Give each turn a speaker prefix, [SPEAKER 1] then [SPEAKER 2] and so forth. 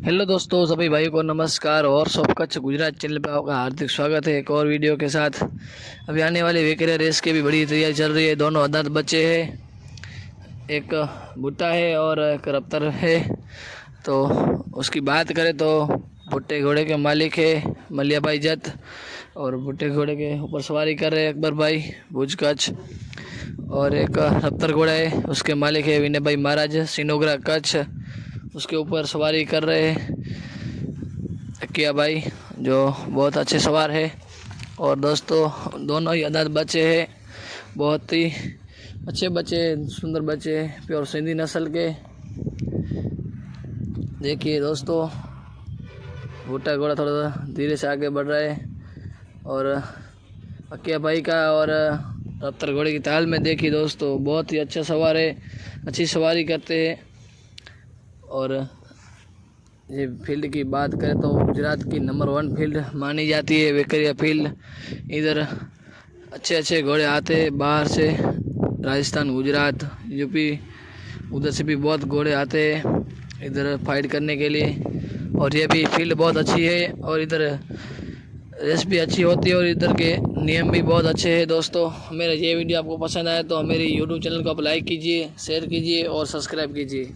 [SPEAKER 1] Hello दोस्तों, सभी भाइयों को नमस्कार और सब कच्छ गुजरात चैनल पर आपका हार्दिक स्वागत है एक और वीडियो के साथ। अभी आने वाली वेकरिया रेस की भी बड़ी तैयारी चल रही है। दोनों अदाद बच्चे हैं, एक भुट्टा है और एक रफ्तार है। तो उसकी बात करें तो भुट्टे घोड़े के मालिक है मलिया भाई जत, और भुट्टे घोड़े के ऊपर सवारी कर रहे हैं अकबर भाई भुज कच्छ। और एक रफ्तार घोड़ा है, उसके मालिक है विनय भाई महाराज सिनोगरा कच्छ, उसके ऊपर सवारी कर रहे हैं किया भाई जो बहुत अच्छे सवार है। और दोस्तों दोनों ही अदाद बच्चे हैं, बहुत ही अच्छे बच्चे, सुंदर बच्चे, प्योर सिंधी नस्ल के। देखिए दोस्तों, भुट्टा घोड़ा थोड़ा धीरे से आगे बढ़ रहा है और अकिया भाई का और रफ्तार घोड़े की ताल में देखिए दोस्तों, बहुत ही अच्छा सवार है, अच्छी सवारी करते हैं। और ये फील्ड की बात करें तो गुजरात की नंबर 1 फील्ड मानी जाती है वेकरिया फील्ड। इधर अच्छे अच्छे घोड़े आते हैं बाहर से, राजस्थान, गुजरात, यूपी, उधर से भी बहुत घोड़े आते हैं इधर फाइट करने के लिए। और ये भी फील्ड बहुत अच्छी है और इधर रेस भी अच्छी होती है और इधर के नियम भी बहुत अच्छे हैं। दोस्तों मेरा ये वीडियो आपको पसंद आया तो मेरी यूट्यूब चैनल को आप लाइक कीजिए, शेयर कीजिए और सब्सक्राइब कीजिए।